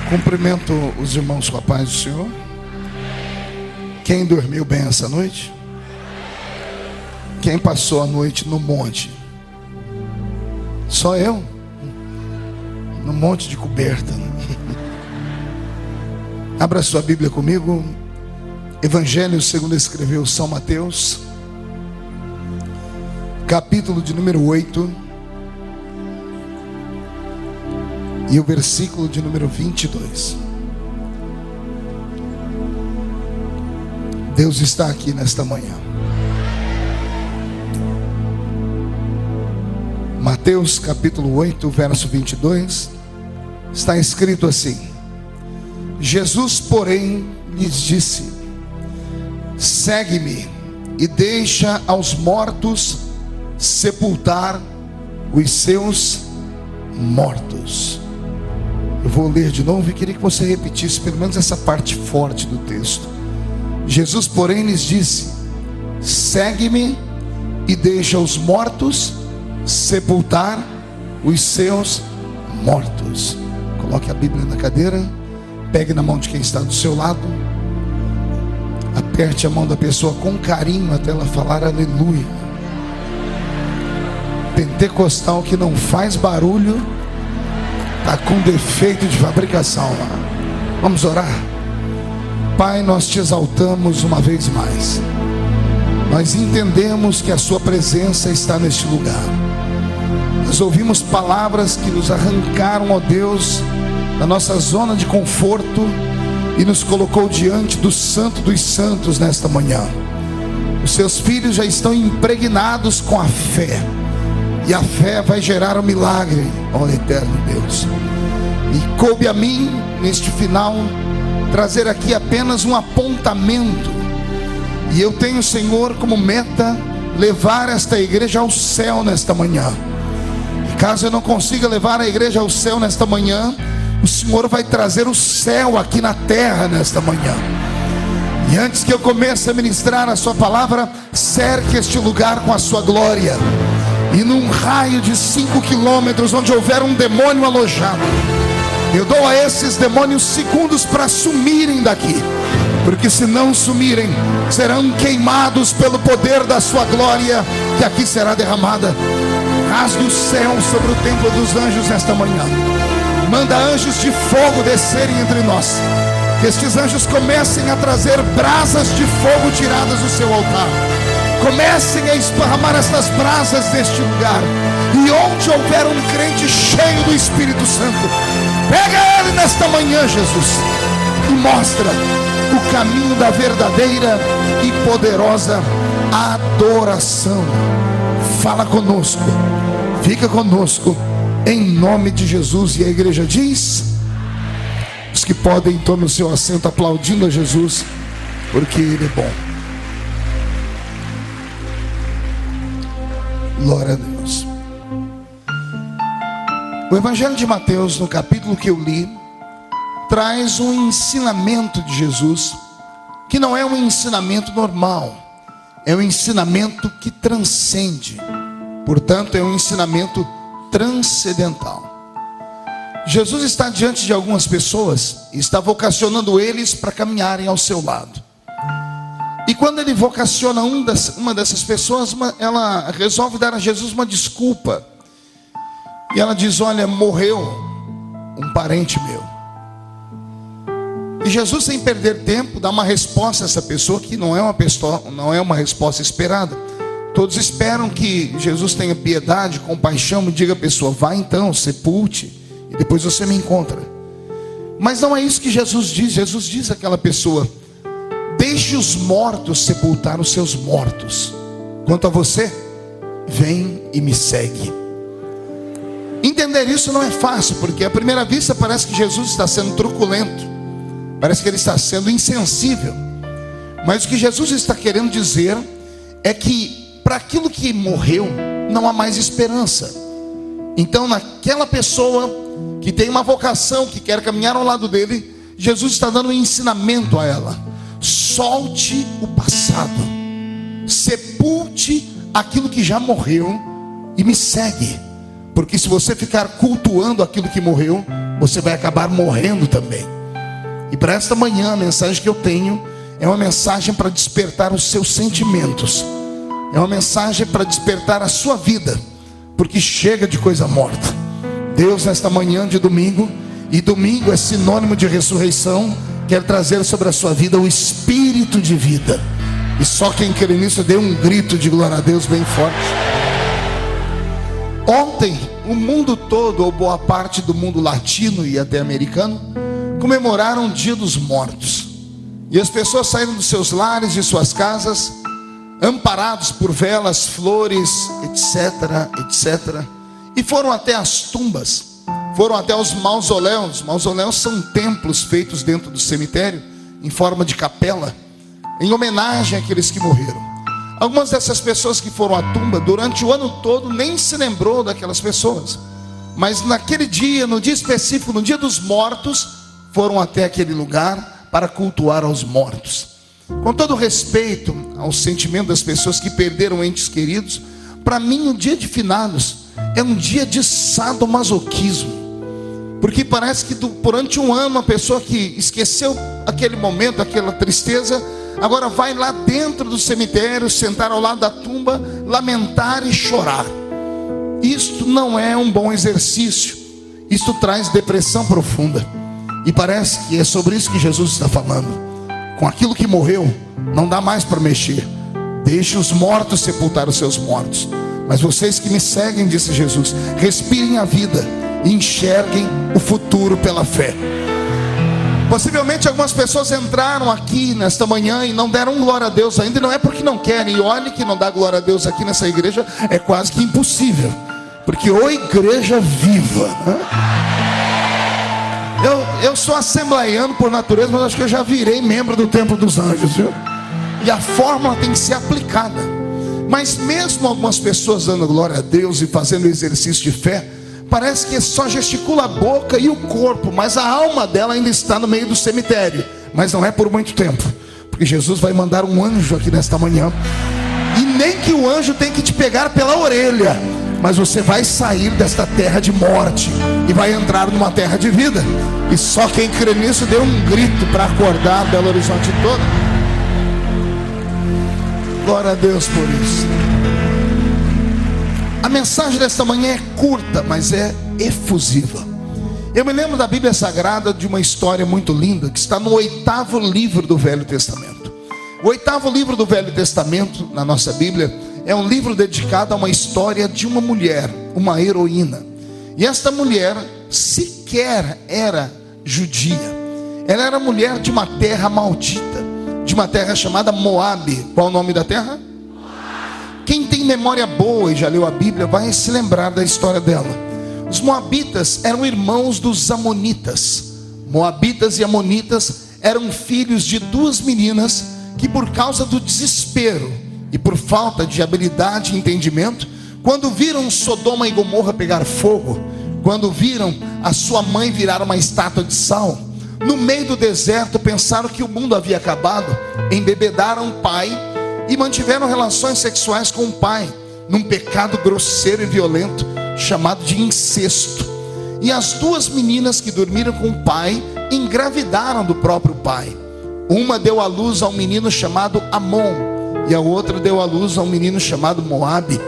Cumprimento os irmãos com a paz do Senhor. Quem dormiu bem essa noite? Quem passou a noite no monte? Só eu? No monte de coberta. Abra sua Bíblia comigo. Evangelho segundo escreveu São Mateus, capítulo de número 8, e o versículo de número 22. Deus está aqui nesta manhã. Mateus capítulo 8, verso 22. Está escrito assim: Jesus, porém, lhes disse: segue-me e deixa aos mortos sepultar os seus mortos. Eu vou ler de novo e queria que você repetisse pelo menos essa parte forte do texto. Jesus, porém, lhes disse: segue-me e deixa os mortos sepultar os seus mortos. Coloque a Bíblia na cadeira, pegue na mão de quem está do seu lado, aperte a mão da pessoa com carinho até ela falar aleluia. Pentecostal que não faz barulho está com defeito de fabricação. Vamos orar. Pai, nós te exaltamos uma vez mais. Nós entendemos que a sua presença está neste lugar. Nós ouvimos palavras que nos arrancaram, ó Deus, da nossa zona de conforto e nos colocou diante do Santo dos Santos nesta manhã. Os seus filhos já estão impregnados com a fé, e a fé vai gerar um milagre, ó eterno Deus. E coube a mim, neste final, trazer aqui apenas um apontamento. E eu tenho, Senhor, como meta levar esta igreja ao céu nesta manhã. E caso eu não consiga levar a igreja ao céu nesta manhã, o Senhor vai trazer o céu aqui na terra nesta manhã. E antes que eu comece a ministrar a sua palavra, cerque este lugar com a sua glória. E num raio de 5 quilômetros, onde houver um demônio alojado, eu dou a esses demônios segundos para sumirem daqui, porque se não sumirem, serão queimados pelo poder da sua glória, que aqui será derramada. Rasgue o céu sobre o templo dos anjos nesta manhã. Manda anjos de fogo descerem entre nós. Que estes anjos comecem a trazer brasas de fogo tiradas do seu altar. Comecem a esparramar estas brasas deste lugar. E onde houver um crente cheio do Espírito Santo, pega ele nesta manhã, Jesus, e mostra o caminho da verdadeira e poderosa adoração. Fala conosco, fica conosco, em nome de Jesus. E a igreja diz: os que podem, tomem o seu assento aplaudindo a Jesus, porque Ele é bom. Glória a Deus. O Evangelho de Mateus, no capítulo que eu li, traz um ensinamento de Jesus, que não é um ensinamento normal, é um ensinamento que transcende, portanto é um ensinamento transcendental. Jesus está diante de algumas pessoas e está vocacionando eles para caminharem ao seu lado. E quando ele vocaciona uma dessas pessoas, ela resolve dar a Jesus uma desculpa. E ela diz: olha, morreu um parente meu. E Jesus, sem perder tempo, dá uma resposta a essa pessoa, que não é uma resposta esperada. Todos esperam que Jesus tenha piedade, compaixão, e diga à pessoa: vá então, sepulte, e depois você me encontra. Mas não é isso que Jesus diz. Jesus diz àquela pessoa: deixe os mortos sepultar os seus mortos. Quanto a você, vem e me segue. Entender isso não é fácil, porque à primeira vista parece que Jesus está sendo truculento, parece que ele está sendo insensível. Mas o que Jesus está querendo dizer é que para aquilo que morreu não há mais esperança. Então, naquela pessoa que tem uma vocação, que quer caminhar ao lado dele, Jesus está dando um ensinamento a ela: solte o passado, sepulte aquilo que já morreu e me segue. Porque se você ficar cultuando aquilo que morreu, você vai acabar morrendo também. E para esta manhã, a mensagem que eu tenho é uma mensagem para despertar os seus sentimentos. É uma mensagem para despertar a sua vida, porque chega de coisa morta. Deus, nesta manhã de domingo, e domingo é sinônimo de ressurreição, quer trazer sobre a sua vida o espírito de vida. E só quem crê nisso dê um grito de glória a Deus bem forte. Ontem, o mundo todo, ou boa parte do mundo latino e até americano, comemoraram o Dia dos Mortos. E as pessoas saíram dos seus lares, de suas casas, amparados por velas, flores, etc, etc, e foram até as tumbas, foram até os mausoléus. Mausoléus são templos feitos dentro do cemitério, em forma de capela, em homenagem àqueles que morreram. Algumas dessas pessoas que foram à tumba, durante o ano todo, nem se lembrou daquelas pessoas, mas naquele dia, no dia específico, no Dia dos Mortos, foram até aquele lugar para cultuar aos mortos. Com todo respeito ao sentimento das pessoas que perderam entes queridos, para mim o dia de finados é um dia de sadomasoquismo, porque parece que durante um ano a pessoa que esqueceu aquele momento, aquela tristeza, agora vai lá dentro do cemitério, sentar ao lado da tumba, lamentar e chorar. Isto não é um bom exercício, isto traz depressão profunda. E parece que é sobre isso que Jesus está falando. Com aquilo que morreu, não dá mais para mexer. Deixe os mortos sepultar os seus mortos. Mas vocês que me seguem, disse Jesus, respirem a vida e enxerguem o futuro pela fé. Possivelmente algumas pessoas entraram aqui nesta manhã e não deram glória a Deus ainda. E não é porque não querem. E olhe que não dá glória a Deus aqui nessa igreja é quase que impossível, porque ô igreja viva, né? Eu sou assembleiano por natureza, mas acho que eu já virei membro do Templo dos Anjos, viu? E a fórmula tem que ser aplicada. Mas mesmo algumas pessoas dando glória a Deus e fazendo exercício de fé, parece que só gesticula a boca e o corpo, mas a alma dela ainda está no meio do cemitério. Mas não é por muito tempo, porque Jesus vai mandar um anjo aqui nesta manhã. E nem que o anjo tem que te pegar pela orelha, mas você vai sair desta terra de morte e vai entrar numa terra de vida. E só quem crê nisso dê um grito para acordar Belo Horizonte todo. Glória a Deus por isso. A mensagem desta manhã é curta, mas é efusiva. Eu me lembro da Bíblia Sagrada de uma história muito linda, que está no 8º livro do Velho Testamento. O 8º livro do Velho Testamento, na nossa Bíblia, é um livro dedicado a uma história de uma mulher, uma heroína. E esta mulher sequer era judia. Ela era mulher de uma terra maldita, de uma terra chamada Moabe. Qual o nome da terra? Quem tem memória boa e já leu a Bíblia vai se lembrar da história dela. Os moabitas eram irmãos dos amonitas. Moabitas e amonitas eram filhos de duas meninas que, por causa do desespero e por falta de habilidade e entendimento, quando viram Sodoma e Gomorra pegar fogo, quando viram a sua mãe virar uma estátua de sal, no meio do deserto pensaram que o mundo havia acabado, embebedaram o pai e mantiveram relações sexuais com o pai, num pecado grosseiro e violento, chamado de incesto. E as duas meninas que dormiram com o pai, engravidaram do próprio pai. Uma deu à luz a um menino chamado Amon, e a outra deu à luz a um menino chamado Moabe.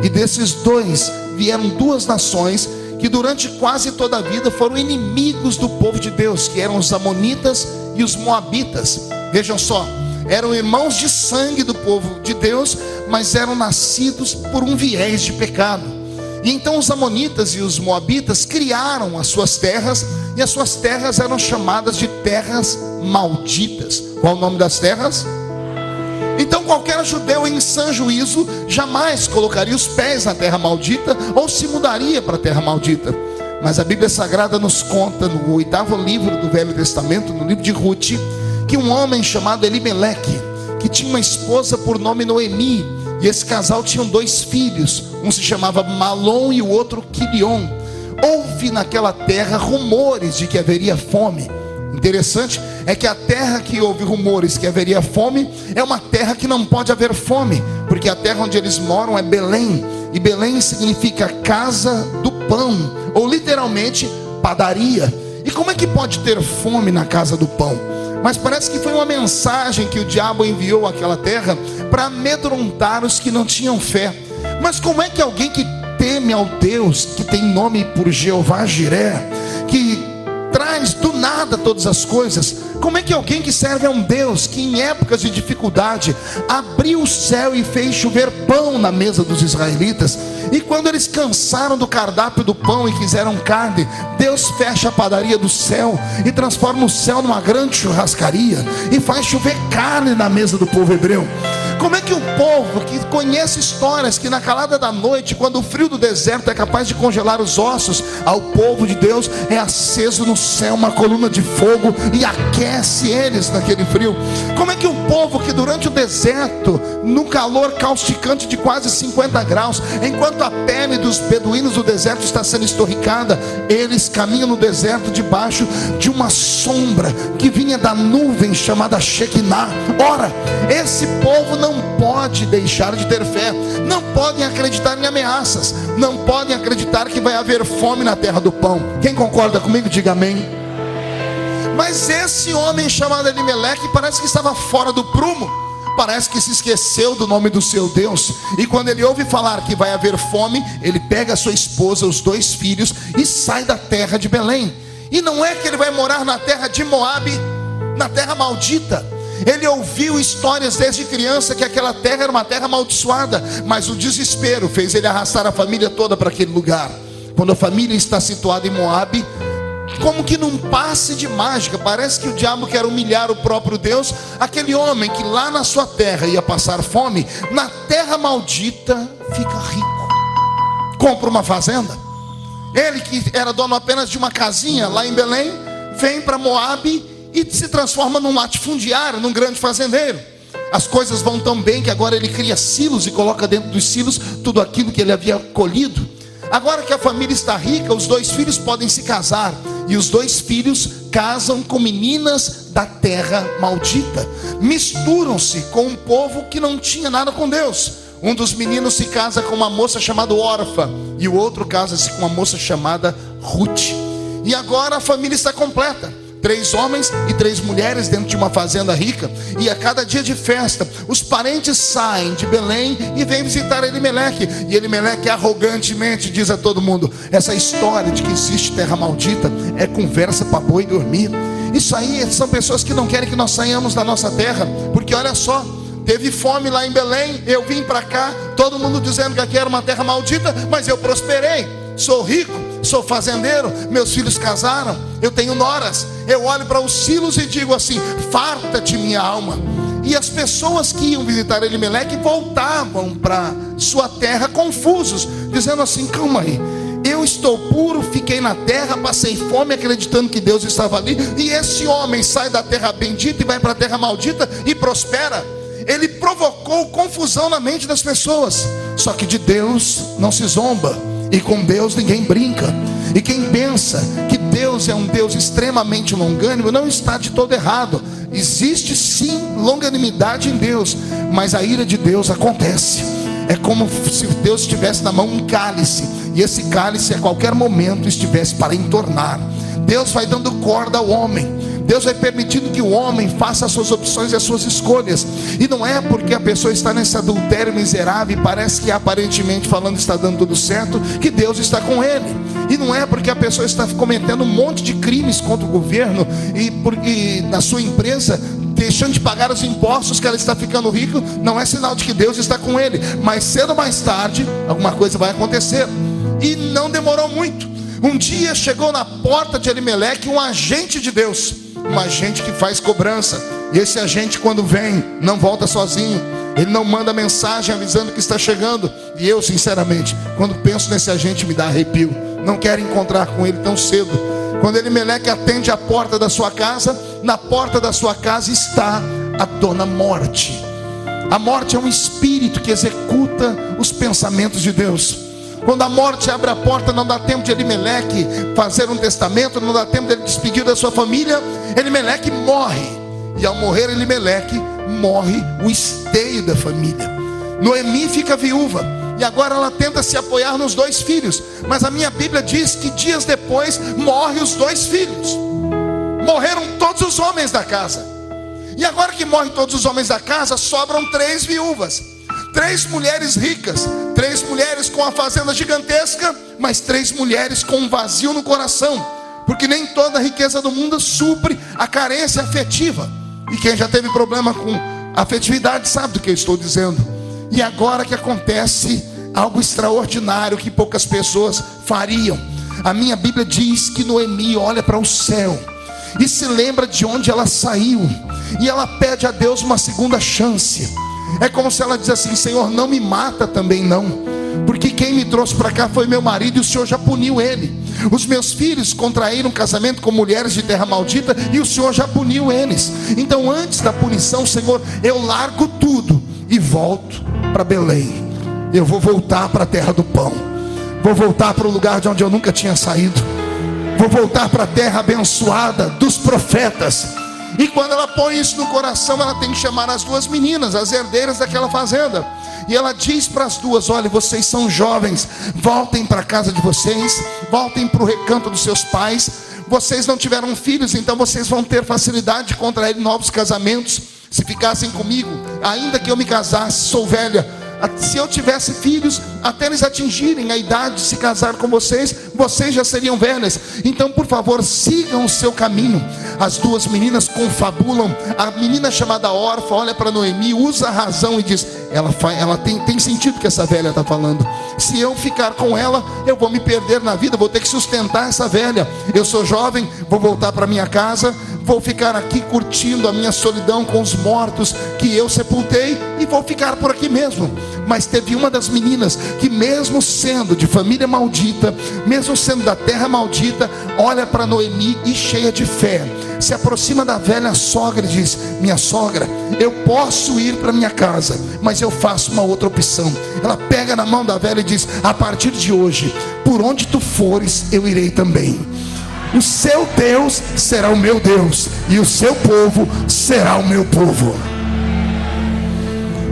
E desses dois vieram duas nações que durante quase toda a vida foram inimigos do povo de Deus, que eram os amonitas e os moabitas. Vejam só, eram irmãos de sangue do povo de Deus, mas eram nascidos por um viés de pecado. E então os amonitas e os moabitas criaram as suas terras, e as suas terras eram chamadas de terras malditas. Qual o nome das terras? Então qualquer judeu em sã juízo jamais colocaria os pés na terra maldita, ou se mudaria para a terra maldita. Mas a Bíblia Sagrada nos conta, no 8º livro do Velho Testamento, no livro de Ruth, que um homem chamado Elimeleque, que tinha uma esposa por nome Noemi, e esse casal tinham dois filhos, um se chamava Malom e o outro Quilion. Houve naquela terra rumores de que haveria fome. Interessante é que a terra que houve rumores que haveria fome é uma terra que não pode haver fome, porque a terra onde eles moram é Belém, e Belém significa casa do pão, ou literalmente padaria. E como é que pode ter fome na casa do pão? Mas parece que foi uma mensagem que o diabo enviou àquela terra para amedrontar os que não tinham fé. Mas como é que alguém que teme ao Deus, que tem nome por Jeová Jiré, que traz do nada todas as coisas, como é que alguém que serve a um Deus que em épocas de dificuldade abriu o céu e fez chover pão na mesa dos israelitas, e quando eles cansaram do cardápio do pão e quiseram carne, Deus fecha a padaria do céu e transforma o céu numa grande churrascaria e faz chover carne na mesa do povo hebreu? Como é que o povo que conhece histórias que na calada da noite, quando o frio do deserto é capaz de congelar os ossos, ao povo de Deus é aceso no céu uma coluna de fogo e aquece eles naquele frio? Como é que o povo que durante o deserto, no calor causticante de quase 50 graus, enquanto a pele dos beduínos do deserto está sendo estorricada, eles caminham no deserto debaixo de uma sombra que vinha da nuvem chamada Shekinah? Ora, esse povo não pode deixar de ter fé, não podem acreditar em ameaças, não podem acreditar que vai haver fome na terra do pão. Quem concorda comigo, diga amém. Mas esse homem chamado Elimeleque parece que estava fora do prumo, parece que se esqueceu do nome do seu Deus, e quando ele ouve falar que vai haver fome, ele pega a sua esposa, os 2 filhos e sai da terra de Belém. E não é que ele vai morar na terra de Moabe, na terra maldita. Ele ouviu histórias desde criança que aquela terra era uma terra amaldiçoada, mas o desespero fez ele arrastar a família toda para aquele lugar. Quando a família está situada em Moabe, como que num passe de mágica, parece que o diabo quer humilhar o próprio Deus. Aquele homem que lá na sua terra ia passar fome, na terra maldita fica rico, compra uma fazenda. Ele que era dono apenas de uma casinha lá em Belém, vem para Moabe e se transforma num latifundiário, num grande fazendeiro. As coisas vão tão bem que agora ele cria silos e coloca dentro dos silos tudo aquilo que ele havia colhido. Agora que a família está rica, os 2 filhos podem se casar, e os 2 filhos casam com meninas da terra maldita, misturam-se com um povo que não tinha nada com Deus. Um dos meninos se casa com uma moça chamada Orfa, e o outro casa-se com uma moça chamada Ruth. E agora a família está completa, 3 homens e 3 mulheres dentro de uma fazenda rica. E a cada dia de festa, os parentes saem de Belém e vêm visitar Elimeleque. E Elimeleque arrogantemente diz a todo mundo: essa história de que existe terra maldita é conversa para boi dormir. Isso aí são pessoas que não querem que nós saiamos da nossa terra, porque olha só, teve fome lá em Belém, eu vim para cá, todo mundo dizendo que aqui era uma terra maldita, mas eu prosperei, sou rico, sou fazendeiro, meus filhos casaram, eu tenho noras. Eu olho para os silos e digo assim: farta-te minha alma. E as pessoas que iam visitar Elimeleque voltavam para sua terra confusos, dizendo assim: calma aí, eu estou puro, fiquei na terra, passei fome acreditando que Deus estava ali, e esse homem sai da terra bendita e vai para a terra maldita e prospera. Ele provocou confusão na mente das pessoas. Só que de Deus não se zomba, e com Deus ninguém brinca. E quem pensa que Deus é um Deus extremamente longânimo não está de todo errado. Existe sim longanimidade em Deus, mas a ira de Deus acontece. É como se Deus tivesse na mão um cálice, e esse cálice a qualquer momento estivesse para entornar. Deus vai dando corda ao homem, Deus vai permitindo que o homem faça as suas opções e as suas escolhas. E não é porque a pessoa está nesse adultério miserável e parece que aparentemente falando está dando tudo certo, que Deus está com ele. E não é porque a pessoa está cometendo um monte de crimes contra o governo e na sua empresa, deixando de pagar os impostos, que ela está ficando rico, não é sinal de que Deus está com ele. Mas cedo ou mais tarde, alguma coisa vai acontecer. E não demorou muito. Um dia chegou na porta de Elimeleque um agente de Deus, um agente que faz cobrança. E esse agente, quando vem, não volta sozinho. Ele não manda mensagem avisando que está chegando. E eu, sinceramente, quando penso nesse agente, me dá arrepio. Não quero encontrar com ele tão cedo. Quando Elimeleque atende a porta da sua casa, na porta da sua casa está a dona Morte. A morte é um espírito que executa os pensamentos de Deus. Quando a morte abre a porta, não dá tempo de Elimeleque fazer um testamento, não dá tempo de ele despedir da sua família. Elimeleque morre. E ao morrer Elimeleque, morre o esteio da família. Noemi fica viúva. E agora ela tenta se apoiar nos 2 filhos. Mas a minha Bíblia diz que dias depois morrem os 2 filhos. Morreram todos os homens da casa. E agora que morrem todos os homens da casa, sobram 3 viúvas. 3 mulheres ricas, 3 mulheres com uma fazenda gigantesca, mas 3 mulheres com um vazio no coração. Porque nem toda a riqueza do mundo supre a carência afetiva. E quem já teve problema com afetividade sabe do que eu estou dizendo. E agora que acontece algo extraordinário que poucas pessoas fariam. A minha Bíblia diz que Noemi olha para o céu e se lembra de onde ela saiu. E ela pede a Deus uma segunda chance. É como se ela diz assim: Senhor, não me mata também não, porque quem me trouxe para cá foi meu marido e o Senhor já puniu ele. Os meus filhos contraíram casamento com mulheres de terra maldita e o Senhor já puniu eles. Então antes da punição, Senhor, eu largo tudo e volto para Belém. Eu vou voltar para a terra do pão. Vou voltar para o lugar de onde eu nunca tinha saído. Vou voltar para a terra abençoada dos profetas. E quando ela põe isso no coração, ela tem que chamar as 2 meninas, as herdeiras daquela fazenda. E ela diz para as 2: olha, vocês são jovens, voltem para a casa de vocês, voltem para o recanto dos seus pais. Vocês não tiveram filhos, então vocês vão ter facilidade de contrair novos casamentos. Se ficassem comigo, ainda que eu me casasse, sou velha, se eu tivesse filhos, até eles atingirem a idade de se casar com vocês, vocês já seriam velhas. Então por favor, sigam o seu caminho. As 2 meninas confabulam. A menina chamada órfã olha para Noemi, usa a razão e diz: ela tem sentido que essa velha está falando. Se eu ficar com ela, eu vou me perder na vida, vou ter que sustentar essa velha. Eu sou jovem, vou voltar para minha casa, vou ficar aqui curtindo a minha solidão com os mortos que eu sepultei, e vou ficar por aqui mesmo. Mas teve uma das meninas que, mesmo sendo de família maldita, mesmo sendo da terra maldita, olha para Noemi e, cheia de fé, se aproxima da velha sogra e diz: minha sogra, eu posso ir para minha casa, mas eu faço uma outra opção. Ela pega na mão da velha e diz: a partir de hoje, por onde tu fores, eu irei também. O seu Deus será o meu Deus, e o seu povo será o meu povo.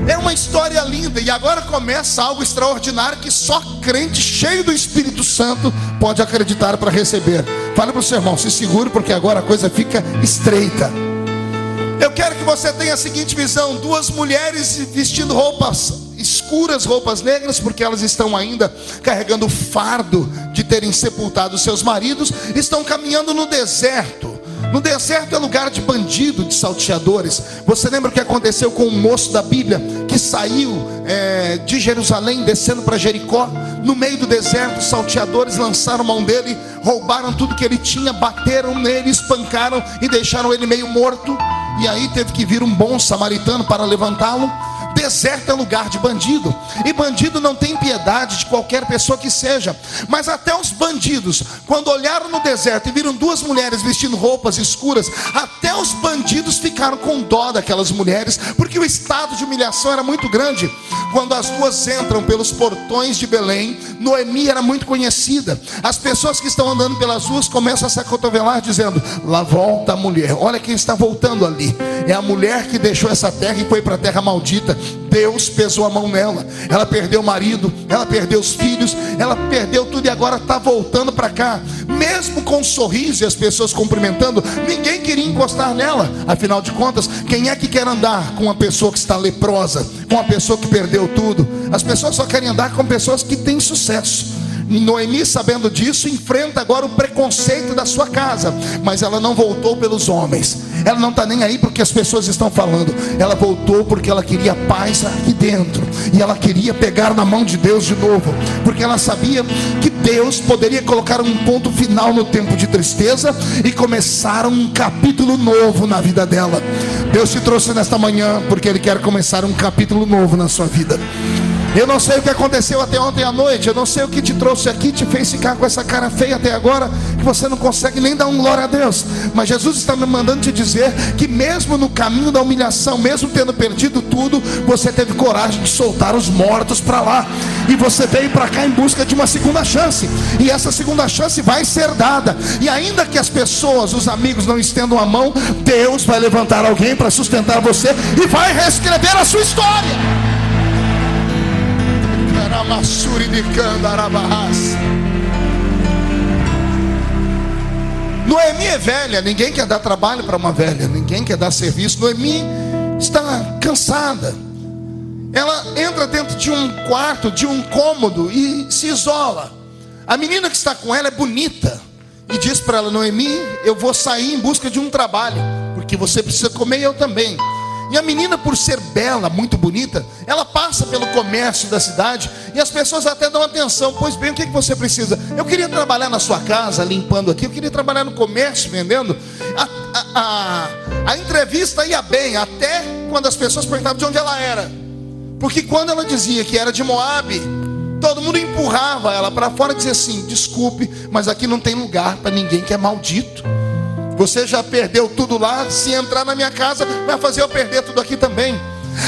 É uma história linda. E agora começa algo extraordinário que só crente cheio do Espírito Santo pode acreditar para receber. Fale para o seu irmão: se segure, porque agora a coisa fica estreita. Eu quero que você tenha a seguinte visão: 2 mulheres vestindo roupas escuras, roupas negras, porque elas estão ainda carregando o fardo de terem sepultado seus maridos. Estão caminhando no deserto. No deserto é lugar de bandido, de salteadores. Você lembra o que aconteceu com um moço da Bíblia que saiu de Jerusalém, descendo para Jericó? No meio do deserto, os salteadores lançaram mão dele, roubaram tudo que ele tinha, bateram nele, espancaram e deixaram ele meio morto. E aí teve que vir um bom samaritano para levantá-lo. Deserto é lugar de bandido, e bandido não tem piedade de qualquer pessoa que seja. Mas até os bandidos, quando olharam no deserto e viram 2 mulheres vestindo roupas escuras, até os bandidos ficaram com dó daquelas mulheres, porque o estado de humilhação era muito grande. Quando as 2 entram pelos portões de Belém, Noemi era muito conhecida. As pessoas que estão andando pelas ruas começam a se acotovelar, dizendo: lá volta a mulher, olha quem está voltando ali. É a mulher que deixou essa terra e foi para a terra maldita. Deus pesou a mão nela. Ela perdeu o marido, ela perdeu os filhos, ela perdeu tudo e agora está voltando para cá. Mesmo com um sorriso e as pessoas cumprimentando, ninguém queria encostar nela. Afinal de contas, quem é que quer andar com uma pessoa que está leprosa, com uma pessoa que perdeu tudo? As pessoas só querem andar com pessoas que têm sucesso. Noemi, sabendo disso, enfrenta agora o preconceito da sua casa. Mas ela não voltou pelos homens. Ela não está nem aí porque as pessoas estão falando. Ela voltou porque ela queria paz aqui dentro. E ela queria pegar na mão de Deus de novo. Porque ela sabia que Deus poderia colocar um ponto final no tempo de tristeza e começar um capítulo novo na vida dela. Deus te trouxe nesta manhã porque Ele quer começar um capítulo novo na sua vida. Eu não sei o que aconteceu até ontem à noite. Eu não sei o que te trouxe aqui, te fez ficar com essa cara feia até agora, que você não consegue nem dar um glória a Deus. Mas Jesus está me mandando te dizer que mesmo no caminho da humilhação, mesmo tendo perdido tudo, você teve coragem de soltar os mortos para lá. E você veio para cá em busca de uma segunda chance. E essa segunda chance vai ser dada. E ainda que as pessoas, os amigos não estendam a mão, Deus vai levantar alguém para sustentar você e vai reescrever a sua história. Noemi é velha, ninguém quer dar trabalho para uma velha, ninguém quer dar serviço. Noemi está cansada. Ela entra dentro de um quarto, de um cômodo e se isola. A menina que está com ela é bonita e diz para ela: Noemi, eu vou sair em busca de um trabalho, porque você precisa comer e eu também. E a menina, por ser bela, muito bonita, ela passa pelo comércio da cidade e as pessoas até dão atenção. Pois bem, o que você precisa? Eu queria trabalhar na sua casa, limpando aqui. Eu queria trabalhar no comércio, vendendo. A entrevista ia bem, até quando as pessoas perguntavam de onde ela era. Porque quando ela dizia que era de Moabe, todo mundo empurrava ela para fora e dizia assim: desculpe, mas aqui não tem lugar para ninguém que é maldito. Você já perdeu tudo lá, se entrar na minha casa, vai fazer eu perder tudo aqui também.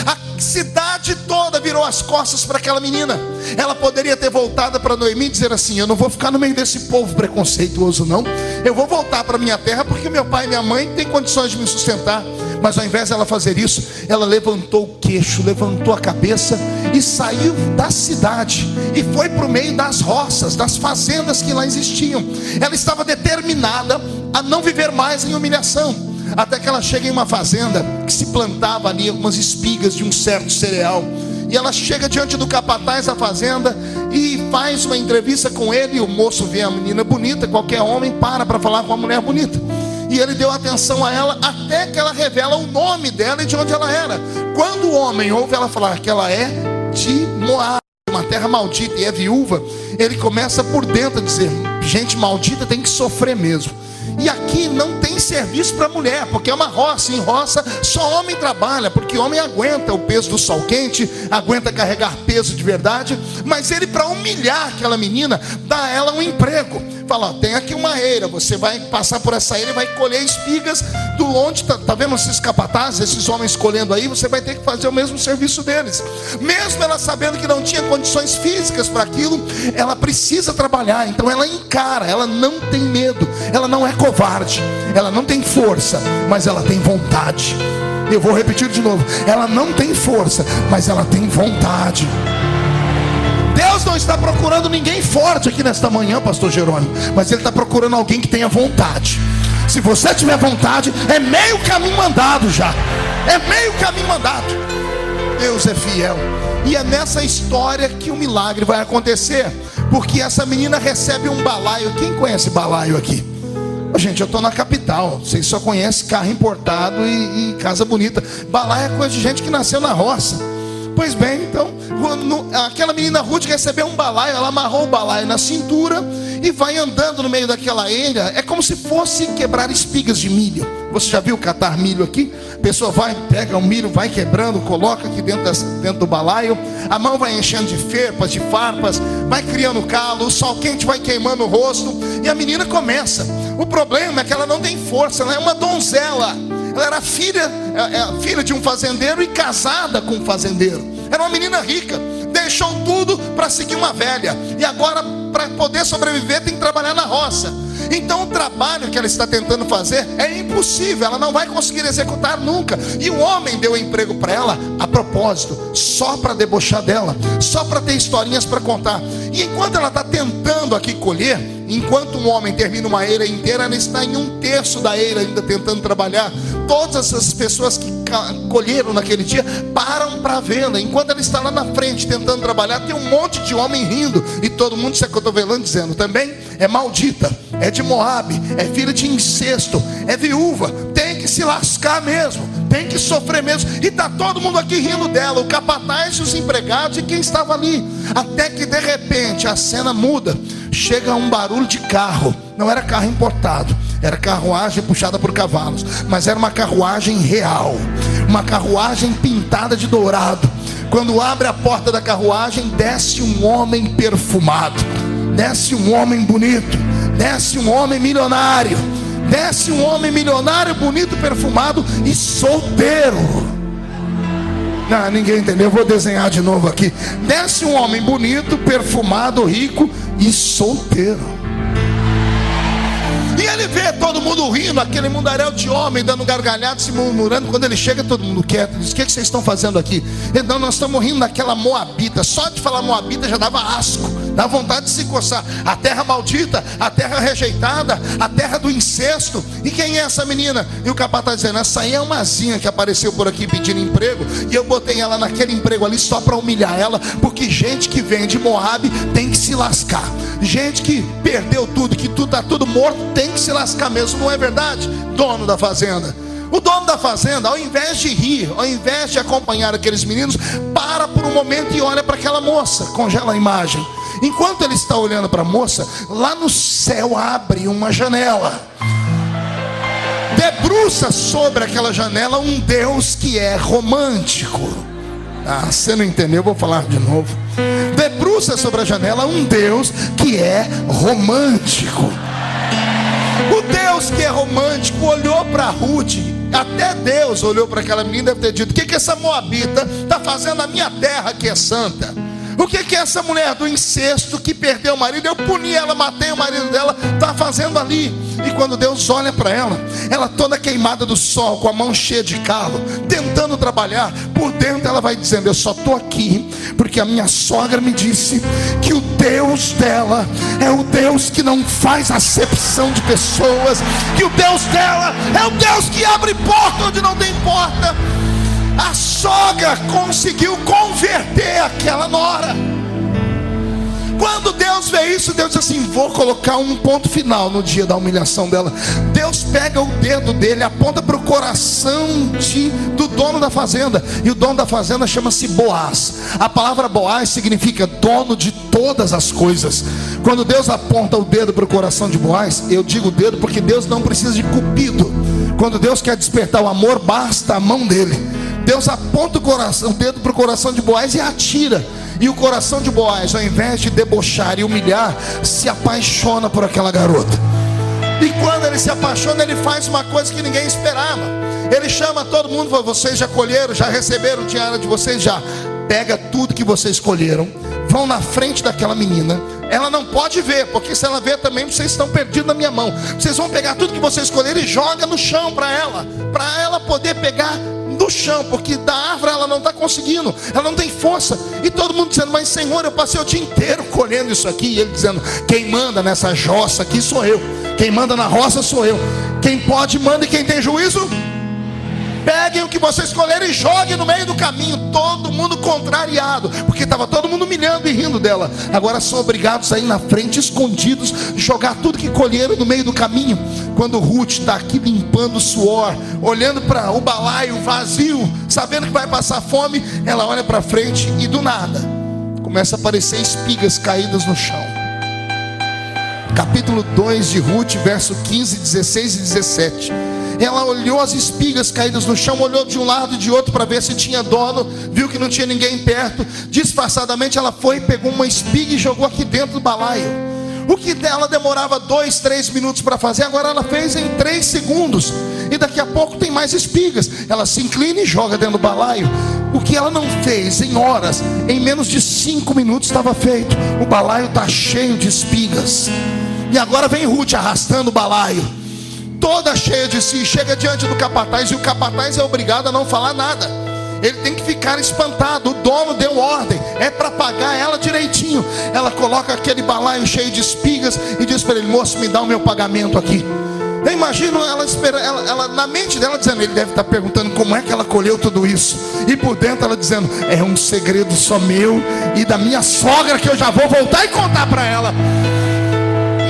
A cidade toda virou as costas para aquela menina. Ela poderia ter voltado para Noemi e dizer assim: eu não vou ficar no meio desse povo preconceituoso não. Eu vou voltar para minha terra porque meu pai e minha mãe têm condições de me sustentar. Mas ao invés dela fazer isso, ela levantou o queixo, levantou a cabeça e saiu da cidade e foi para o meio das roças, das fazendas que lá existiam. Ela estava determinada a não viver mais em humilhação, até que ela chega em uma fazenda que se plantava ali algumas espigas de um certo cereal. E ela chega diante do capataz da fazenda e faz uma entrevista com ele. E o moço vê a menina bonita, qualquer homem para falar com a mulher bonita. E ele deu atenção a ela até que ela revela o nome dela e de onde ela era. Quando o homem ouve ela falar que ela é de Moabe, uma terra maldita, e é viúva, ele começa por dentro a dizer: gente maldita tem que sofrer mesmo. E aqui não tem serviço para mulher, porque é uma roça. Em roça só homem trabalha, porque homem aguenta o peso do sol quente, aguenta carregar peso de verdade. Mas ele, para humilhar aquela menina, dá a ela um emprego. Fala: ó, tem aqui uma eira, você vai passar por essa eira e vai colher espigas do onde tá vendo esses capatazes, esses homens colhendo aí, você vai ter que fazer o mesmo serviço deles. Mesmo ela sabendo que não tinha condições físicas para aquilo, ela precisa trabalhar. Então ela encara, ela não tem medo, ela não é covarde, ela não tem força, mas ela tem vontade. Eu vou repetir de novo: ela não tem força, mas ela tem vontade. Deus não está procurando ninguém forte aqui nesta manhã, pastor Jerônimo, mas Ele está procurando alguém que tenha vontade. Se você tiver vontade, é meio caminho andado já. É meio caminho andado. Deus é fiel. E é nessa história que o milagre vai acontecer, porque essa menina recebe um balaio. Quem conhece balaio aqui? Gente, eu estou na capital, vocês só conhecem carro importado e casa bonita. Balaio é coisa de gente que nasceu na roça. Pois bem, então aquela menina Ruth recebeu um balaio. Ela amarrou o balaio na cintura e vai andando no meio daquela eira. É como se fosse quebrar espigas de milho. Você já viu catar milho aqui? A pessoa vai, pega o milho, vai quebrando, coloca aqui dentro do balaio. A mão vai enchendo de ferpas, de farpas, vai criando calo, o sol quente vai queimando o rosto. E a menina começa. O problema é que ela não tem força, ela é uma donzela. Ela era filha de um fazendeiro e casada com um fazendeiro. Era uma menina rica, deixou tudo para seguir uma velha. E agora, para poder sobreviver, tem que trabalhar na roça. Então o trabalho que ela está tentando fazer é impossível, ela não vai conseguir executar nunca. E o homem deu emprego para ela a propósito, só para debochar dela, só para ter historinhas para contar. E enquanto ela está tentando aqui colher, enquanto um homem termina uma eira inteira, ela está em 1/3 da eira ainda tentando trabalhar. Todas essas pessoas que colheram naquele dia param para vê-la. Enquanto ela está lá na frente tentando trabalhar, tem um monte de homem rindo e todo mundo se acotovelando, dizendo: também é maldita, é de Moabe, é filha de incesto, é viúva, tem que se lascar mesmo, tem que sofrer mesmo. E está todo mundo aqui rindo dela, o capataz, os empregados e quem estava ali. Até que de repente a cena muda. Chega um barulho de carro. Não era carro importado, era carruagem puxada por cavalos, mas era uma carruagem real, uma carruagem pintada de dourado. Quando abre a porta da carruagem, desce um homem perfumado, desce um homem bonito, desce um homem milionário, desce um homem milionário, bonito, perfumado e solteiro. Não, ninguém entendeu, eu vou desenhar de novo aqui. Desce um homem bonito, perfumado, rico e solteiro. E ele vê todo todo mundo rindo, aquele mundaréu de homem dando gargalhada, se murmurando. Quando ele chega, todo mundo quieto. Diz: o que vocês estão fazendo aqui? Então, nós estamos rindo daquela moabita. Só de falar moabita já dava asco, dava vontade de se coçar. A terra maldita, a terra rejeitada, a terra do incesto. E quem é essa menina? E o capataz dizendo: essa aí é uma zinha que apareceu por aqui pedindo emprego, e eu botei ela naquele emprego ali só para humilhar ela, porque gente que vem de Moabe tem que se lascar. Gente que perdeu tudo, que tudo está tudo morto, tem que se lascar mesmo, não é verdade? Dono da fazenda. O dono da fazenda, ao invés de rir, ao invés de acompanhar aqueles meninos, para por um momento e olha para aquela moça. Congela a imagem. Enquanto ele está olhando para a moça, lá no céu abre uma janela. Debruça sobre aquela janela um Deus que é romântico. Você não entendeu, vou falar de novo. Debruça sobre a janela um Deus que é romântico. O Deus que é romântico olhou para Ruth. Até Deus olhou para aquela menina e deve ter dito: o que essa moabita está fazendo na minha terra que é santa? O que essa mulher do incesto que perdeu o marido, eu puni ela, matei o marido dela, está fazendo ali? E quando Deus olha para ela, ela toda queimada do sol, com a mão cheia de calo, tentando trabalhar, por dentro ela vai dizendo: eu só estou aqui porque a minha sogra me disse que o Deus dela é o Deus que não faz acepção de pessoas, que o Deus dela é o Deus que abre porta onde não tem porta. A sogra conseguiu converter aquela nora. Quando Deus vê isso, Deus diz assim: vou colocar um ponto final no dia da humilhação dela. Deus pega o dedo dele, aponta para o coração do dono da fazenda. E o dono da fazenda chama-se Boaz. A palavra Boaz significa dono de todas as coisas. Quando Deus aponta o dedo para o coração de Boaz, eu digo dedo porque Deus não precisa de cupido. Quando Deus quer despertar o amor, basta a mão dele. Deus aponta o dedo para o coração de Boaz e atira. E o coração de Boaz, ao invés de debochar e humilhar, se apaixona por aquela garota. E quando ele se apaixona, ele faz uma coisa que ninguém esperava. Ele chama todo mundo e fala: vocês já colheram, já receberam o dinheiro de vocês? Já. Pega tudo que vocês colheram, vão na frente daquela menina. Ela não pode ver, porque se ela ver também, vocês estão perdidos na minha mão. Vocês vão pegar tudo que vocês colheram e joga no chão para ela poder pegar do chão, porque da árvore ela não está conseguindo, ela não tem força. E todo mundo dizendo: mas Senhor, eu passei o dia inteiro colhendo isso aqui. E ele dizendo: quem manda nessa jossa aqui sou eu, quem manda na roça sou eu, quem pode manda, e quem tem juízo, peguem o que vocês colheram e joguem no meio do caminho. Todo mundo contrariado, porque estava todo mundo humilhando e rindo dela. Agora são obrigados a ir na frente, escondidos, jogar tudo que colheram no meio do caminho. Quando Ruth está aqui limpando o suor, olhando para o balaio vazio, sabendo que vai passar fome, ela olha para frente e do nada começa a aparecer espigas caídas no chão. Capítulo 2 de Ruth, verso 15, 16 e 17. Ela olhou as espigas caídas no chão, olhou de um lado e de outro para ver se tinha dono, viu que não tinha ninguém perto. Disfarçadamente ela foi, pegou uma espiga e jogou aqui dentro do balaio. O que ela demorava 2, 3 minutos para fazer, agora ela fez em 3 segundos. E daqui a pouco tem mais espigas. Ela se inclina e joga dentro do balaio. O que ela não fez em horas, em menos de 5 minutos estava feito. O balaio está cheio de espigas. E agora vem Ruth arrastando o balaio, toda cheia de si, chega diante do capataz. E o capataz é obrigado a não falar nada. Ele tem que ficar espantado. O dono deu ordem, é para pagar ela direitinho. Ela coloca aquele balaio cheio de espigas e diz para ele: moço, me dá o meu pagamento aqui. Eu imagino ela na mente dela dizendo: ele deve estar perguntando como é que ela colheu tudo isso. E por dentro ela dizendo: é um segredo só meu e da minha sogra, que eu já vou voltar e contar para ela.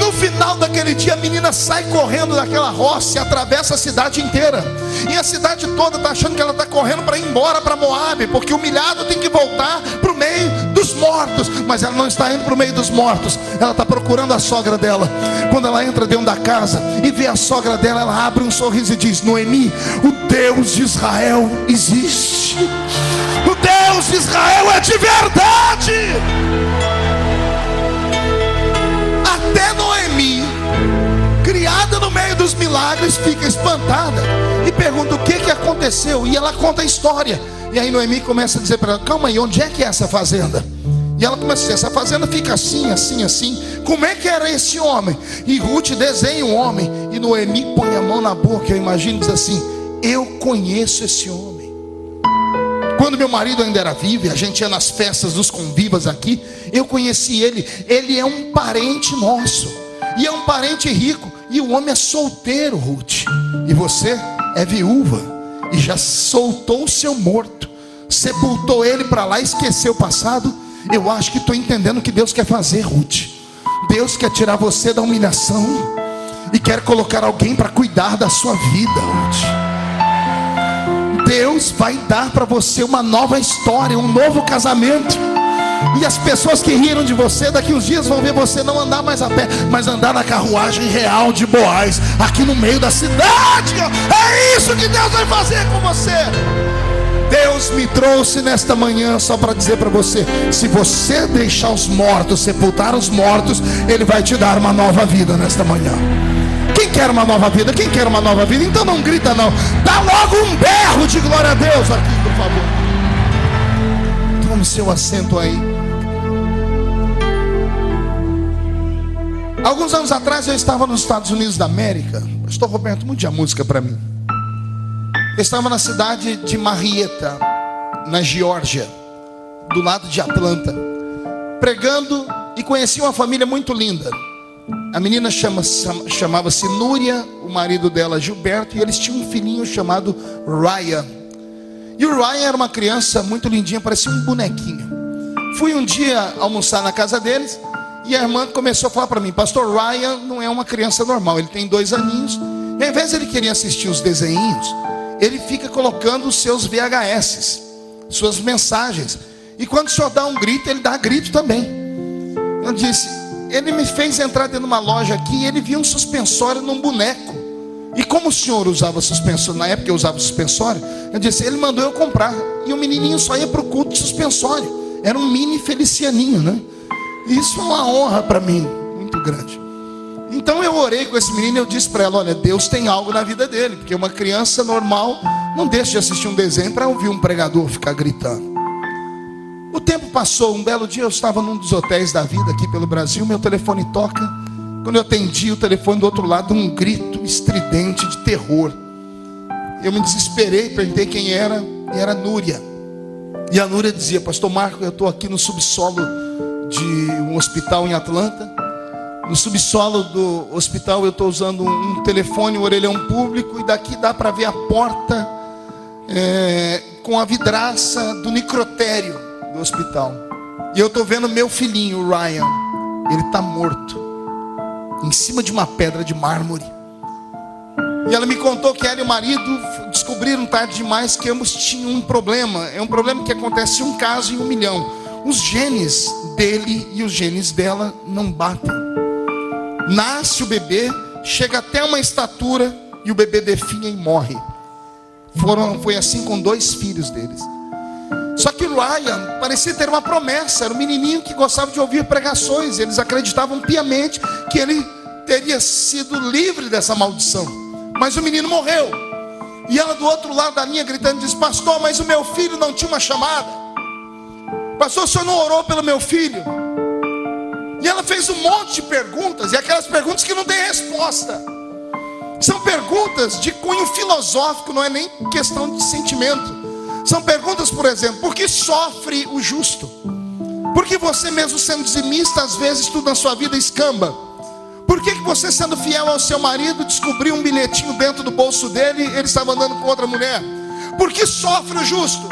No final daquele dia, a menina sai correndo daquela roça e atravessa a cidade inteira. E a cidade toda está achando que ela está correndo para ir embora para Moabe, porque o humilhado tem que voltar para o meio dos mortos. Mas ela não está indo para o meio dos mortos, ela está procurando a sogra dela. Quando ela entra dentro da casa e vê a sogra dela, ela abre um sorriso e diz: Noemi, o Deus de Israel existe. O Deus de Israel é de verdade. Até Noemi, criada no meio dos milagres, fica espantada e pergunta o que aconteceu. E ela conta a história. E aí Noemi começa a dizer para ela: calma aí, onde é que é essa fazenda? E ela começa a dizer: essa fazenda fica assim, assim, assim. Como é que era esse homem? E Ruth desenha o homem. E Noemi põe a mão na boca, eu imagino, e diz assim: eu conheço esse homem. Quando meu marido ainda era vivo e a gente ia nas festas dos convivas aqui, eu conheci ele. Ele é um parente nosso. E é um parente rico. E o homem é solteiro, Ruth. E você é viúva. E já soltou o seu morto. Sepultou ele para lá, esqueceu o passado. Eu acho que estou entendendo o que Deus quer fazer, Ruth. Deus quer tirar você da humilhação e quer colocar alguém para cuidar da sua vida, Ruth. Deus vai dar para você uma nova história, um novo casamento. E as pessoas que riram de você, daqui uns dias vão ver você não andar mais a pé, mas andar na carruagem real de Boaz, aqui no meio da cidade. É isso que Deus vai fazer com você. Deus me trouxe nesta manhã só para dizer para você: se você deixar os mortos, sepultar os mortos, Ele vai te dar uma nova vida nesta manhã. Quem quer uma nova vida? Quem quer uma nova vida? Então não grita não, dá logo um berro de glória a Deus aqui, por favor. Tome seu assento aí. Alguns anos atrás eu estava nos Estados Unidos da América. Pastor Roberto, mude a música para mim. Eu estava na cidade de Marietta, na Geórgia, do lado de Atlanta, pregando, e conheci uma família muito linda. A menina chamava-se Núria, o marido dela Gilberto, e eles tinham um filhinho chamado Ryan. E o Ryan era uma criança muito lindinha, parecia um bonequinho. Fui um dia almoçar na casa deles, e a irmã começou a falar para mim: pastor, Ryan não é uma criança normal, ele tem 2 aninhos, e ao invés de ele querer assistir os desenhinhos, ele fica colocando os seus VHS, suas mensagens. E quando o senhor dá um grito, ele dá grito também. Eu disse: ele me fez entrar dentro de uma loja aqui e ele viu um suspensório num boneco. E como o senhor usava suspensório, na época eu usava suspensório, eu disse: ele mandou eu comprar. E o menininho só ia para o culto de suspensório. Era um mini Felicianinho, né? Isso é uma honra para mim, muito grande. Então eu orei com esse menino e eu disse para ela: olha, Deus tem algo na vida dele, porque uma criança normal não deixa de assistir um desenho para ouvir um pregador ficar gritando. O tempo passou. Um belo dia eu estava num dos hotéis da vida aqui pelo Brasil, meu telefone toca. Quando eu atendi, o telefone do outro lado, um grito estridente de terror. Eu me desesperei, perguntei quem era, e era Núria. E a Núria dizia: pastor Marco, eu estou aqui no subsolo de um hospital em Atlanta. No subsolo do hospital eu estou usando um telefone, um orelhão público, e daqui dá para ver a porta com a vidraça do necrotério do hospital. E eu estou vendo meu filhinho, o Ryan. Ele está morto em cima de uma pedra de mármore. E ela me contou que ela e o marido descobriram tarde demais que ambos tinham um problema. É um problema que acontece um caso em 1 milhão. Os genes dele e os genes dela não batem. Nasce o bebê, chega até uma estatura e o bebê definha e morre. Foi assim com 2 filhos deles. Só que o Ryan parecia ter uma promessa. Era um menininho que gostava de ouvir pregações. Eles acreditavam piamente que ele teria sido livre dessa maldição. Mas o menino morreu. E ela do outro lado da linha gritando, diz: pastor, mas o meu filho não tinha uma chamada. Pastor, o senhor não orou pelo meu filho? E ela fez um monte de perguntas, e aquelas perguntas que não têm resposta. São perguntas de cunho filosófico, não é nem questão de sentimento. São perguntas, por exemplo: por que sofre o justo? Por que você, mesmo sendo dizimista, às vezes tudo na sua vida escamba? Por que você, sendo fiel ao seu marido, descobriu um bilhetinho dentro do bolso dele e ele estava andando com outra mulher? Por que sofre o justo?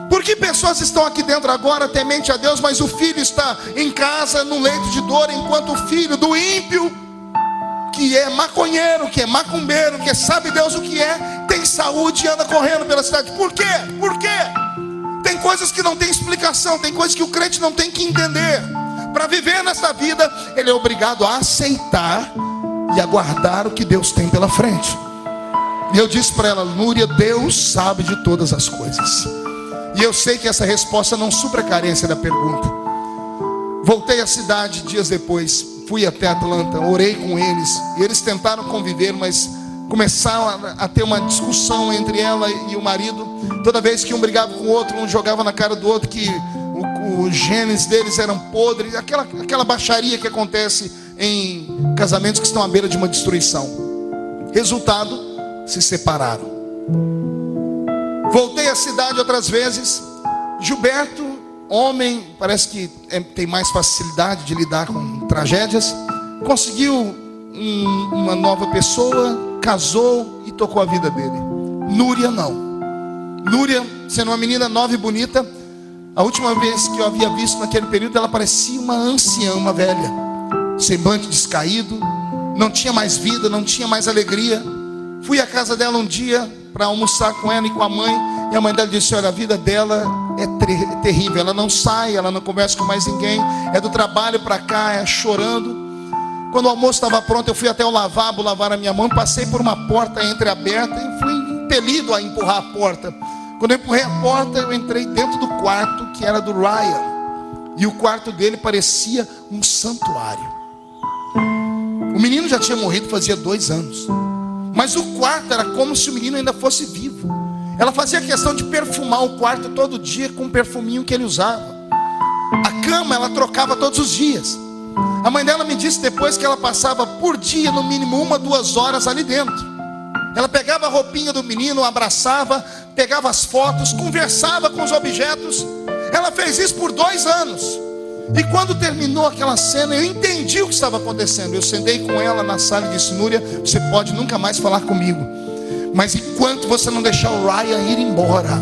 Por que pessoas estão aqui dentro agora, temente a Deus, mas o filho está em casa, num leito de dor, enquanto o filho do ímpio, que é maconheiro, que é macumbeiro, que sabe Deus o que é, tem saúde e anda correndo pela cidade? Por quê? Por quê? Tem coisas que não tem explicação, tem coisas que o crente não tem que entender. Para viver nessa vida, ele é obrigado a aceitar e aguardar o que Deus tem pela frente. E eu disse para ela: Núria, Deus sabe de todas as coisas. E eu sei que essa resposta não supra a carência da pergunta. Voltei à cidade dias depois, fui até Atlanta, orei com eles. E eles tentaram conviver, mas começaram a ter uma discussão entre ela e o marido. Toda vez que um brigava com o outro, um jogava na cara do outro que os genes deles eram podres, aquela baixaria que acontece em casamentos que estão à beira de uma destruição. Resultado, se separaram. Voltei à cidade outras vezes. Gilberto, homem, parece que tem mais facilidade de lidar com tragédias, conseguiu uma nova pessoa, casou e tocou a vida dele. Núria não. Núria, sendo uma menina nova e bonita, a última vez que eu havia visto naquele período, ela parecia uma anciã, uma velha, semblante descaído, não tinha mais vida, não tinha mais alegria. Fui à casa dela um dia para almoçar com ela e com a mãe, e a mãe dela disse: olha, a vida dela é terrível, ela não sai, ela não conversa com mais ninguém, é do trabalho para cá, é chorando. Quando o almoço estava pronto, eu fui até o lavabo lavar a minha mão, passei por uma porta entreaberta e fui impelido a empurrar a porta. Quando eu empurrei a porta, eu entrei dentro do quarto que era do Ryan, e o quarto dele parecia um santuário. O menino já tinha morrido fazia 2 anos, mas o quarto era como se o menino ainda fosse vivo. Ela fazia questão de perfumar o quarto todo dia com o perfuminho que ele usava. A cama ela trocava todos os dias. A mãe dela me disse depois que ela passava por dia no mínimo 1 a 2 horas ali dentro. Ela pegava a roupinha do menino, abraçava, pegava as fotos, conversava com os objetos. Ela fez isso por 2 anos. E quando terminou aquela cena, eu entendi o que estava acontecendo. Eu sentei com ela na sala e disse: Núria, você pode nunca mais falar comigo, mas enquanto você não deixar o Ryan ir embora,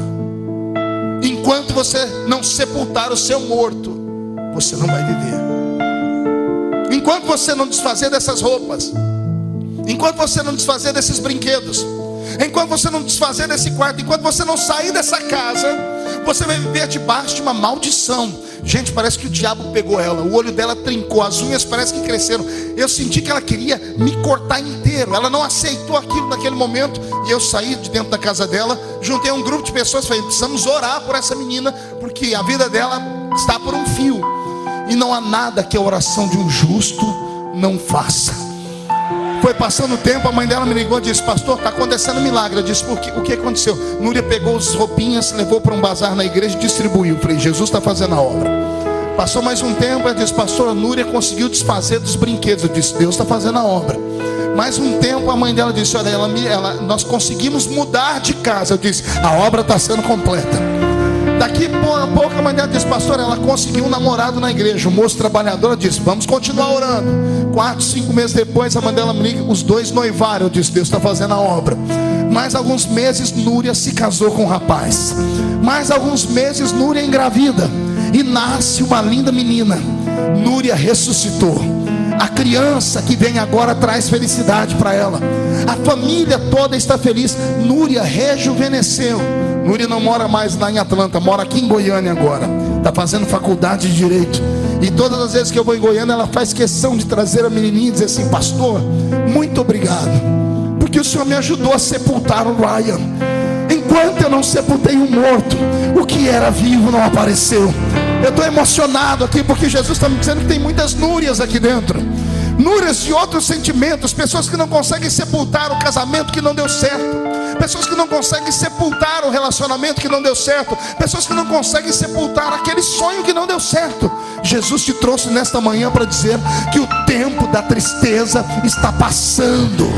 enquanto você não sepultar o seu morto, você não vai viver. Enquanto você não desfazer dessas roupas, enquanto você não desfazer desses brinquedos, enquanto você não desfazer desse quarto, enquanto você não sair dessa casa, você vai viver debaixo de uma maldição. Gente, parece que o diabo pegou ela, o olho dela trincou, as unhas parece que cresceram. Eu senti que ela queria me cortar inteiro. Ela não aceitou aquilo naquele momento. E eu saí de dentro da casa dela, juntei um grupo de pessoas, falei: precisamos orar por essa menina, porque a vida dela está por um fio. E não há nada que a oração de um justo não faça. Foi passando o tempo, a mãe dela me ligou e disse: pastor, está acontecendo um milagre. Eu disse: o que aconteceu? Núria pegou as roupinhas, levou para um bazar na igreja e distribuiu. Eu falei: Jesus está fazendo a obra. Passou mais um tempo, ela disse: pastor, a Núria conseguiu desfazer dos brinquedos. Eu disse: Deus está fazendo a obra. Mais um tempo, a mãe dela disse: olha, nós conseguimos mudar de casa. Eu disse: a obra está sendo completa. Daqui a pouco a mãe dela disse: pastor, ela conseguiu um namorado na igreja. O moço trabalhador disse: vamos continuar orando. 4, 5 meses depois, a mãe dela me liga: os 2 noivaram. Eu disse: Deus está fazendo a obra. Mais alguns meses, Núria se casou com um rapaz. Mais alguns meses, Núria engravida e nasce uma linda menina. Núria ressuscitou. A criança que vem agora traz felicidade para ela. A família toda está feliz. Núria rejuvenesceu. Núria não mora mais lá em Atlanta, mora aqui em Goiânia agora. Está fazendo faculdade de Direito. E todas as vezes que eu vou em Goiânia, ela faz questão de trazer a menininha e dizer assim: pastor, muito obrigado, porque o senhor me ajudou a sepultar o Ryan. Enquanto eu não sepultei o morto, o que era vivo não apareceu. Eu estou emocionado aqui porque Jesus está me dizendo que tem muitas Núrias aqui dentro. Núrias de outros sentimentos. Pessoas que não conseguem sepultar o casamento que não deu certo. Pessoas que não conseguem sepultar o relacionamento que não deu certo. Pessoas que não conseguem sepultar aquele sonho que não deu certo. Jesus te trouxe nesta manhã para dizer que o tempo da tristeza está passando.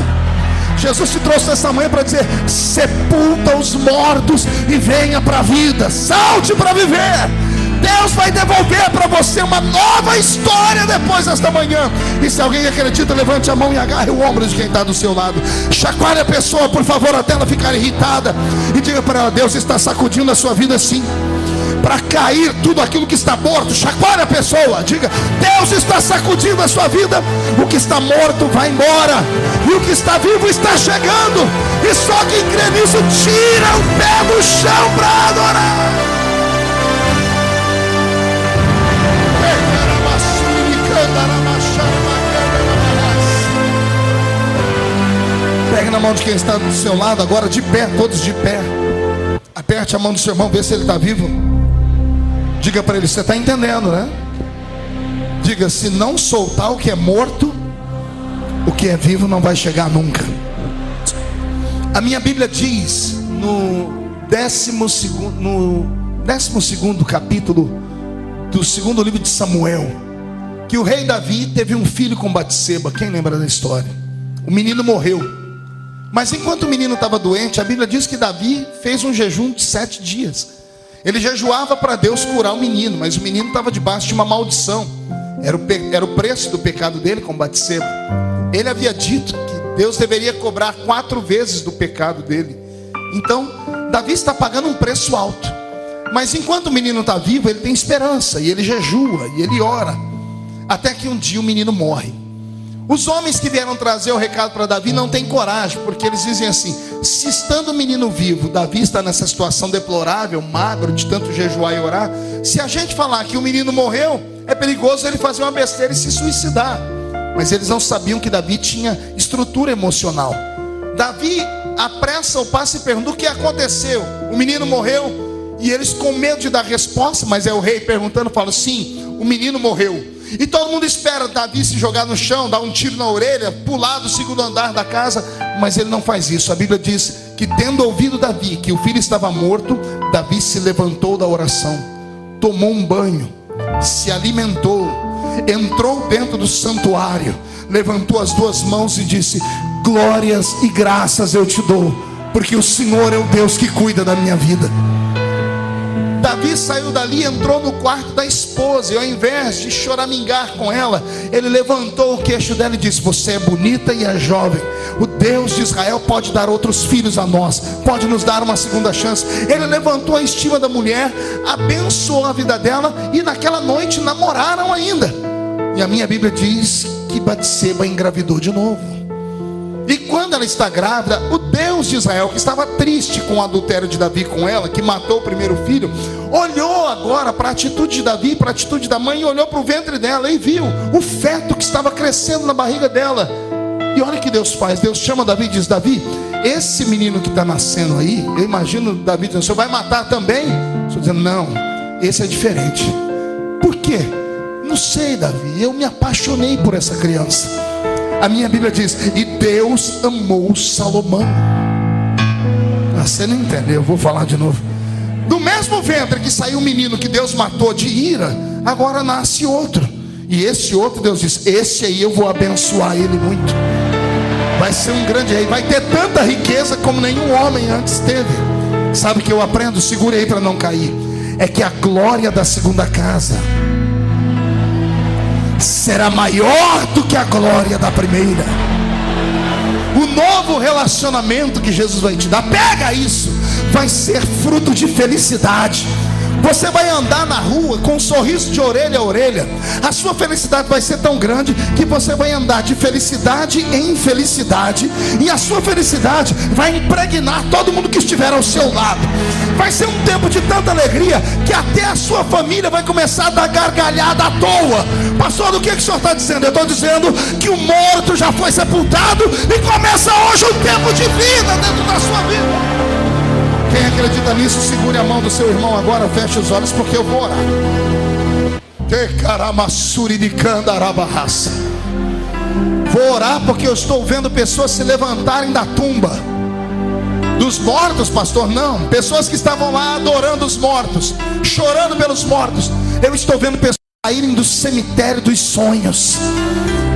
Jesus te trouxe nesta manhã para dizer: sepulta os mortos e venha para a vida. Salte para viver. Deus vai devolver para você uma nova história depois desta manhã. E se alguém acredita, levante a mão e agarre o ombro de quem está do seu lado. Chacoalhe a pessoa, por favor, até ela ficar irritada. E diga para ela: Deus está sacudindo a sua vida sim, para cair tudo aquilo que está morto. Chacoalhe a pessoa, diga: Deus está sacudindo a sua vida. O que está morto vai embora, e o que está vivo está chegando. E só quem crê nisso tira o pé do chão para adorar. Pegue na mão de quem está do seu lado agora, de pé, todos de pé. Aperte a mão do seu irmão, vê se ele está vivo. Diga para ele: você está entendendo, né? Diga: se não soltar o que é morto, o que é vivo não vai chegar nunca. A minha Bíblia diz no 12º capítulo do segundo livro de Samuel, que o rei Davi teve um filho com Batseba. Quem lembra da história? O menino morreu, mas enquanto o menino estava doente, a Bíblia diz que Davi fez um jejum de 7 dias. Ele jejuava para Deus curar o menino, mas o menino estava debaixo de uma maldição. Era o preço do pecado dele com Batseba. Ele havia dito que Deus deveria cobrar 4 vezes do pecado dele. Então Davi está pagando um preço alto. Mas enquanto o menino está vivo, ele tem esperança, e ele jejua, e ele ora, até que um dia o menino morre. Os homens que vieram trazer o recado para Davi não têm coragem, porque eles dizem assim: se estando o menino vivo, Davi está nessa situação deplorável, magro, de tanto jejuar e orar, se a gente falar que o menino morreu, é perigoso ele fazer uma besteira e se suicidar. Mas eles não sabiam que Davi tinha estrutura emocional. Davi apressa o passo e pergunta: o que aconteceu? O menino morreu? E eles, com medo de dar resposta, mas é o rei perguntando, falam: sim, o menino morreu. E todo mundo espera Davi se jogar no chão, dar um tiro na orelha, pular do 2º andar da casa, mas ele não faz isso. A Bíblia diz que, tendo ouvido Davi que o filho estava morto, Davi se levantou da oração, tomou um banho, se alimentou, entrou dentro do santuário, levantou as 2 mãos e disse: glórias e graças eu te dou, porque o Senhor é o Deus que cuida da minha vida. Davi saiu dali e entrou no quarto da esposa, e ao invés de choramingar com ela, ele levantou o queixo dela e disse: você é bonita e é jovem, o Deus de Israel pode dar outros filhos a nós, pode nos dar uma segunda chance. Ele levantou a estima da mulher, abençoou a vida dela, e naquela noite namoraram ainda. E a minha Bíblia diz que Batseba engravidou de novo. E quando ela está grávida, o Deus de Israel, que estava triste com o adultério de Davi com ela, que matou o primeiro filho, olhou agora para a atitude de Davi, para a atitude da mãe, e olhou para o ventre dela e viu o feto que estava crescendo na barriga dela. E olha o que Deus faz. Deus chama Davi e diz: Davi, esse menino que está nascendo aí, eu imagino Davi dizendo: o senhor vai matar também? Estou dizendo: não, esse é diferente. Por quê? Não sei, Davi, eu me apaixonei por essa criança. A minha Bíblia diz: e Deus amou Salomão. Você não entendeu, eu vou falar de novo. Do mesmo ventre que saiu um menino que Deus matou de ira, agora nasce outro. E esse outro, Deus diz: esse aí eu vou abençoar ele muito. Vai ser um grande rei, vai ter tanta riqueza como nenhum homem antes teve. Sabe o que eu aprendo? Segure aí para não cair. É que a glória da segunda casa será maior do que a glória da primeira. O novo relacionamento que Jesus vai te dar, pega isso, vai ser fruto de felicidade. Você vai andar na rua com um sorriso de orelha a orelha. A sua felicidade vai ser tão grande que você vai andar de felicidade em felicidade, e a sua felicidade vai impregnar todo mundo que estiver ao seu lado. Vai ser um tempo de tanta alegria que até a sua família vai começar a dar gargalhada à toa. Pastor, o que o senhor está dizendo? Eu estou dizendo que o morto já foi sepultado e começa hoje um tempo de vida dentro da sua vida. Quem acredita nisso, segure a mão do seu irmão agora, feche os olhos, porque eu vou orar. Vou orar porque eu estou vendo pessoas se levantarem da tumba. Dos mortos, pastor? Não, pessoas que estavam lá adorando os mortos, chorando pelos mortos. Eu estou vendo pessoas saírem do cemitério dos sonhos.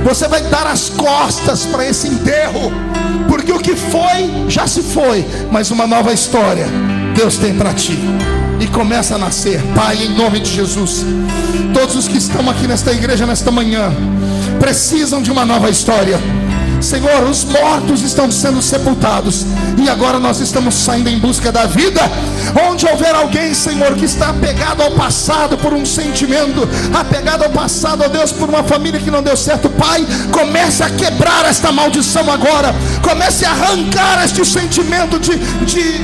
Você vai dar as costas para esse enterro, porque o que foi, já se foi, mas uma nova história Deus tem para ti. E começa a nascer. Pai, em nome de Jesus, todos os que estão aqui nesta igreja nesta manhã precisam de uma nova história. Senhor, os mortos estão sendo sepultados, e agora nós estamos saindo em busca da vida. Onde houver alguém, Senhor, que está apegado ao passado por um sentimento, apegado ao passado, ó Deus, por uma família que não deu certo, Pai, comece a quebrar esta maldição agora. Comece a arrancar este sentimento de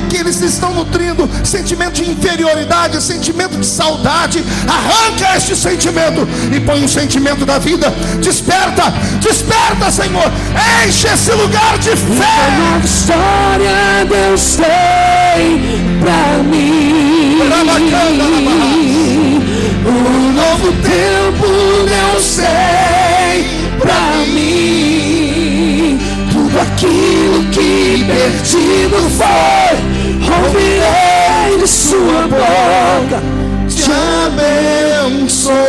que eles estão nutrindo, sentimento de inferioridade, sentimento de saudade. Arranca este sentimento e põe um sentimento da vida. Desperta, desperta, Senhor. Enche esse lugar de fé. Uma nova história Deus tem pra mim. Um novo tempo Deus tem pra mim. Tudo aquilo que perdido foi, ouvirei de sua boca. te abençoarei.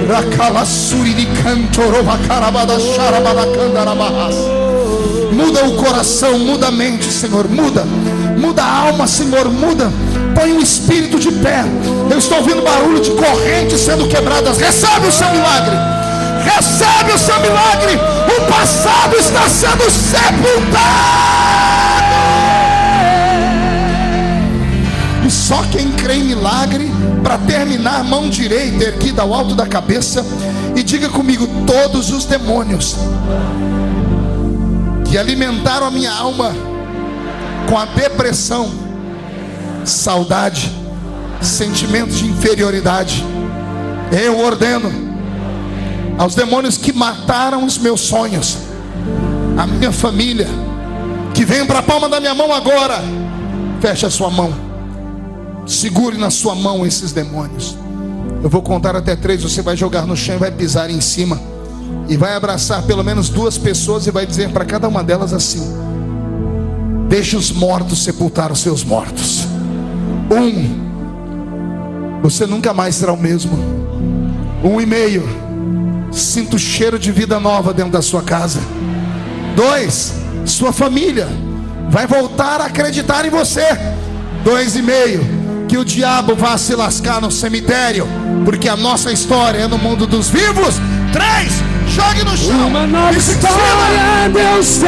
Rakalassuri de cantoroba carabada charabada candarabahas. Muda o coração, muda a mente, Senhor, muda a alma, Senhor, muda. Põe o espírito de pé. Eu estou ouvindo barulho de correntes sendo quebradas. Recebe o seu milagre. Recebe o seu milagre. O passado está sendo sepultado. E só quem crê em milagre, para terminar, mão direita erguida ao alto da cabeça, e diga comigo: todos os demônios que alimentaram a minha alma com a depressão, saudade, sentimento de inferioridade, eu ordeno aos demônios que mataram os meus sonhos, a minha família, que venham para a palma da minha mão agora. Feche a sua mão, segure na sua mão esses demônios. Eu vou contar até 3, você vai jogar no chão e vai pisar em cima, e vai abraçar pelo menos 2 pessoas e vai dizer para cada uma delas assim: deixe os mortos sepultar os seus mortos. 1, você nunca mais será o mesmo. 1,5, sinta o cheiro de vida nova dentro da sua casa. 2, sua família vai voltar a acreditar em você. 2,5, que o diabo vá se lascar no cemitério, porque a nossa história é no mundo dos vivos. 3, jogue no chão. Uma nova história Deus